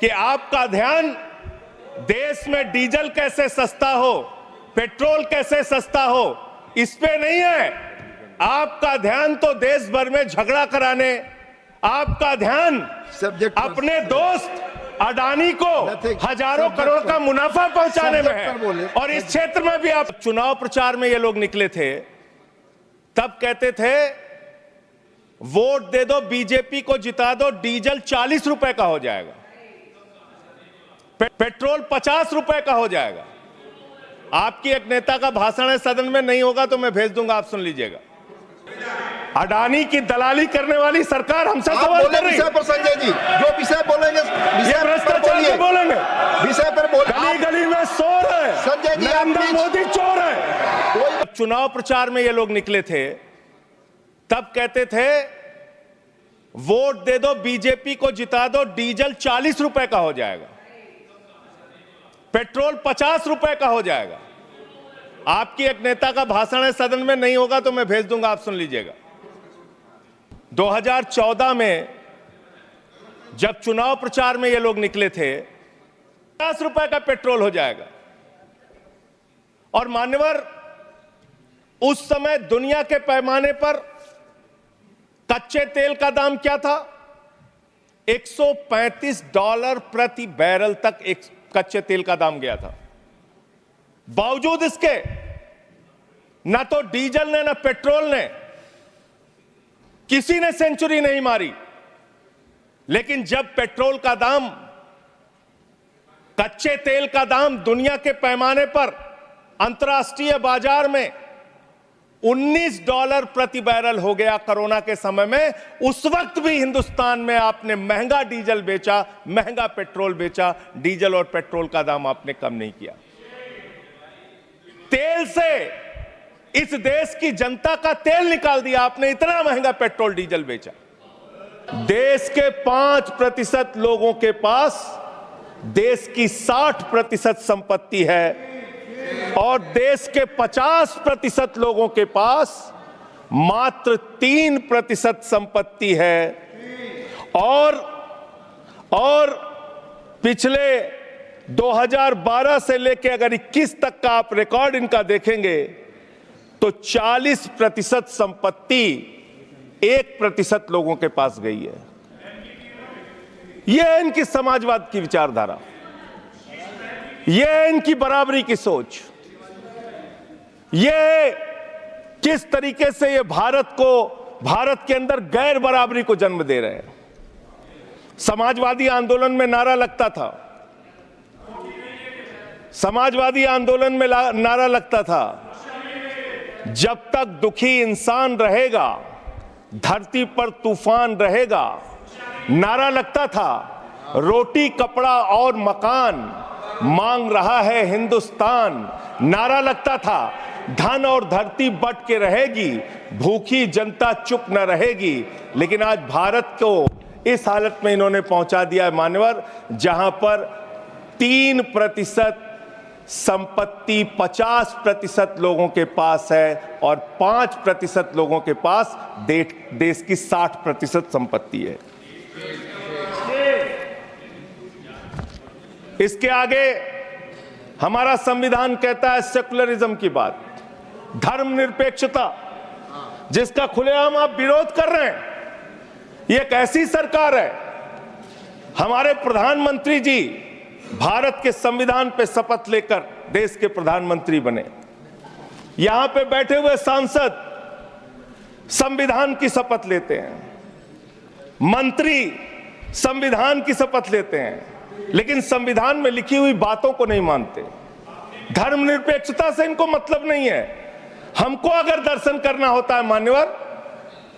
कि आपका ध्यान देश में डीजल कैसे सस्ता हो, पेट्रोल कैसे सस्ता हो, इस पे नहीं है। आपका ध्यान तो देश भर में झगड़ा कराने, आपका ध्यान अपने दोस्त अडानी को हजारों करोड़ का मुनाफा पहुंचाने में है। और इस क्षेत्र में भी आप चुनाव प्रचार में ये लोग निकले थे, तब कहते थे वोट दे दो, बीजेपी को जिता दो, डीजल 40 रुपए का हो जाएगा, पेट्रोल 50 रुपए का हो जाएगा। आपकी एक नेता का भाषण है, सदन में नहीं होगा तो मैं भेज दूंगा, आप सुन लीजिएगा। अडानी की दलाली करने वाली सरकार हमसे सवाल कर रही है। संजय जी जो विषय बोलेंगे, ये भ्रष्टाचार पे बोलेंगे, विषय पर बोल। गली गली में शोर है, संजय जी नरेंद्र मोदी चोर है। चुनाव प्रचार में ये लोग निकले थे, तब कहते थे वोट दे दो, बीजेपी को जिता दो, डीजल 40 रुपए का हो जाएगा, पेट्रोल 50 रुपए का हो जाएगा। आपकी एक नेता का भाषण है, सदन में नहीं होगा तो मैं भेज दूंगा, आप सुन लीजिएगा। 2014 में जब चुनाव प्रचार में ये लोग निकले थे, 50 रुपए का पेट्रोल हो जाएगा। और मान्यवर, उस समय दुनिया के पैमाने पर कच्चे तेल का दाम क्या था? $135 प्रति बैरल तक एक कच्चे तेल का दाम गया था। बावजूद इसके ना तो डीजल ने ना पेट्रोल ने, किसी ने सेंचुरी नहीं मारी। लेकिन जब पेट्रोल का दाम, कच्चे तेल का दाम दुनिया के पैमाने पर अंतर्राष्ट्रीय बाजार में $19 प्रति बैरल हो गया कोरोना के समय में, उस वक्त भी हिंदुस्तान में आपने महंगा डीजल बेचा, महंगा पेट्रोल बेचा, डीजल और पेट्रोल का दाम आपने कम नहीं किया। तेल से इस देश की जनता का तेल निकाल दिया आपने, इतना महंगा पेट्रोल डीजल बेचा। देश के 5% लोगों के पास देश की 60% संपत्ति है और देश के 50% लोगों के पास मात्र 3% संपत्ति है। और पिछले 2012 से लेकर अगर 21 तक का आप रिकॉर्ड इनका देखेंगे तो 40% संपत्ति 1% लोगों के पास गई है। यह है इनकी समाजवाद की विचारधारा, यह है इनकी बराबरी की सोच, यह किस तरीके से ये भारत के अंदर गैर बराबरी को जन्म दे रहे हैं। समाजवादी आंदोलन में नारा लगता था, समाजवादी आंदोलन में नारा लगता था, जब तक दुखी इंसान रहेगा धरती पर तूफान रहेगा। नारा लगता था, रोटी कपड़ा और मकान मांग रहा है हिंदुस्तान। नारा लगता था, धन और धरती बट के रहेगी, भूखी जनता चुप न रहेगी। लेकिन आज भारत को इस हालत में इन्होंने पहुंचा दिया है मान्यवर, जहां पर 3% संपत्ति 50% लोगों के पास है और 5% लोगों के पास देश की 60% संपत्ति है। इसके आगे हमारा संविधान कहता है सेकुलरिज्म की बात, धर्मनिरपेक्षता, जिसका खुलेआम आप विरोध कर रहे हैं। ये एक ऐसी सरकार है, हमारे प्रधानमंत्री जी भारत के संविधान पे शपथ लेकर देश के प्रधानमंत्री बने। यहां पे बैठे हुए सांसद संविधान की शपथ लेते हैं, मंत्री संविधान की शपथ लेते हैं, लेकिन संविधान में लिखी हुई बातों को नहीं मानते। धर्मनिरपेक्षता से इनको मतलब नहीं है। हमको अगर दर्शन करना होता है मान्यवर,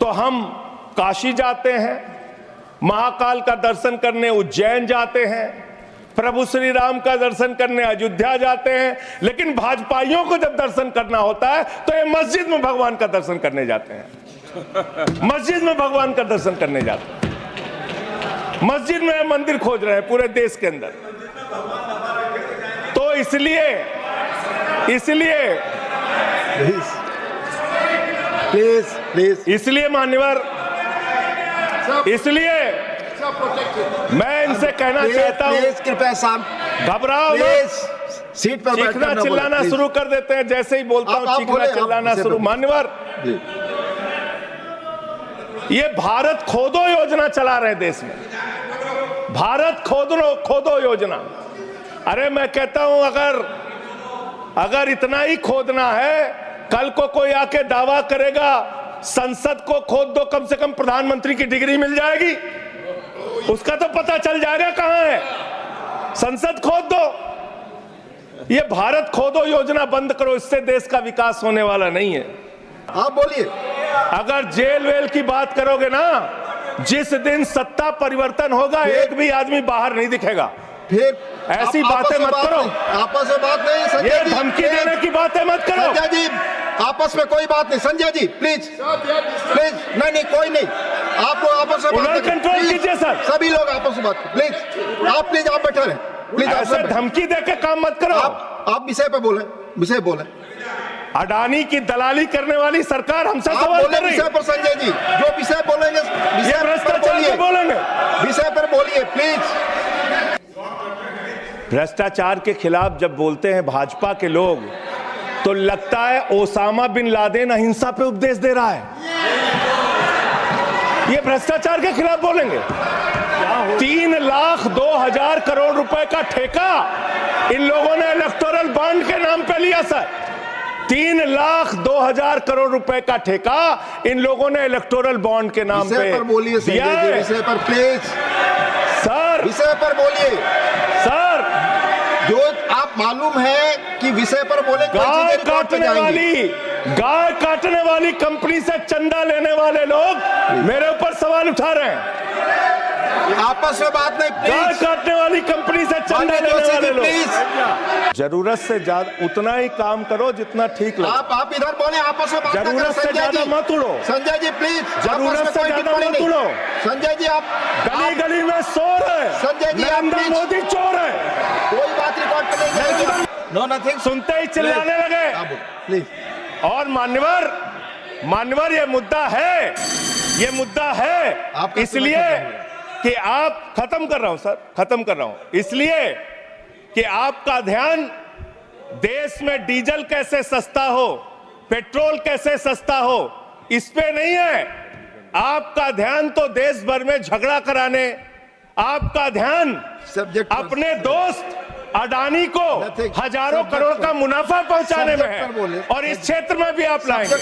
तो हम काशी जाते हैं, महाकाल का दर्शन करने उज्जैन जाते हैं, प्रभु श्री राम का दर्शन करने अयोध्या जाते हैं। लेकिन भाजपाइयों को जब दर्शन करना होता है तो ये मस्जिद में भगवान का दर्शन करने जाते हैं, मस्जिद में भगवान का दर्शन करने जाते हैं, मस्जिद में मंदिर खोज रहे हैं पूरे देश के अंदर। तो इसलिए प्लीज मान्यवर, मैं इनसे कहना चाहता हूँ, प्लीज कृपया शांत, घबराओ मत। प्लीज सीट पर बैठकर चीखना न बोलें, चिल्लाना प्लीज। शुरू कर देते हैं, जैसे ही बोलता आप हूँ चीखना बोले, आप चिल्लाना इसे शुरू। बोले। मान्यवर, जी। ये भारत खोदो योजना चला रहे हैं देश में, भारत खोदो योजना। अरे मैं कहता हूं, अगर इतना ही खोदना है, कल को कोई आके दावा करेगा संसद को खोद दो, कम से कम प्रधानमंत्री की डिग्री मिल जाएगी, उसका तो पता चल जाएगा कहां है। संसद खोद दो। ये भारत खोदो योजना बंद करो, इससे देश का विकास होने वाला नहीं है। आप बोलिए। अगर जेल वेल की बात करोगे ना, जिस दिन सत्ता परिवर्तन होगा एक भी आदमी बाहर नहीं दिखेगा। फिर ऐसी आप बातें मत करो। आपस में बात नहीं संजय ये जी, धमकी प्लीज। देने की बातें मत करो। संजय जी आपस में कोई बात नहीं, संजय जी प्लीज प्लीज, नहीं कोई नहीं, आप लोग आपस में बात उधर करें। कंट्रोल प्लीज, कीजिए सर। सभी लोग आपस में बात प्लीज, प्लीज आप बैठे रहें, प्लीज आप ऐसे धमकी देके काम मत करो। आप विषय पे बोले, विषय बोले। अडानी की दलाली करने वाली सरकार हमसे आप सवाल बोले कर रही है। विषय पर संजय जी, जो विषय बोलेंगे ये विषय पर भ्रष्टाचार बोलिए, पे बोलेंगे। विषय पर बोलिए प्लीज। भ्रष्टाचार के खिलाफ जब बोलते हैं भाजपा के लोग, तो लगता है ओसामा बिन लादेन अहिंसा पे उपदेश दे रहा है। ये भ्रष्टाचार के खिलाफ बोलेंगे। 3,02,000 करोड़ रुपए का ठेका इन लोगों ने इलेक्टोरल बॉन्ड के नाम पे लिया सर। 3,02,000 करोड़ रुपए का ठेका इन लोगों ने इलेक्टोरल बॉन्ड के नाम विषय पे पर बोलिए दिया संजय जी, है। विषय पर प्लीज सर विषय पर बोलिए। सर जो आप मालूम है कि विषय पर बोले गाय काटने वाली कंपनी से चंदा लेने वाले लोग मेरे ऊपर सवाल उठा रहे हैं। आपस में बात नहीं, गाय प्लीज काटने वाली कंपनी से चंदा माननीय लेने जोशी वाले जी, लोग। प्लीज जरूरत से ज्यादा उतना ही काम करो जितना ठीक लगे। आप इधर बोले, आपस में बात ना करें। जरूरत से संजय ज्यादा जी, मत उड़ो। संजय जी प्लीज, जरूरत आपस में से कोई ज्यादा टिप्पणी मत नहीं। उड़ो। संजय जी आप गली गली में चोर है, संजय जी, आप नरेंद्र प्लीज। मोदी चोर है। कोई बात रिकॉर्ड पे नहीं जाएगी। नो नथिंग, सुनते ही चिल्लाने लगे। प्लीज। और मान्यवर ये मुद्दा है, आपका इसलिए कि आप खत्म कर रहा हूं इसलिए कि आपका ध्यान देश में डीजल कैसे सस्ता हो, पेट्रोल कैसे सस्ता हो, इस पे नहीं है। आपका ध्यान तो देश भर में झगड़ा कराने, आपका ध्यान सब्जेक्ट पर- अपने दोस्त अडानी को Nothing. हजारों Subject करोड़ पर- का मुनाफा पहुंचाने में Subject पर बोले। है, और इस क्षेत्र में भी आप लाएंगे।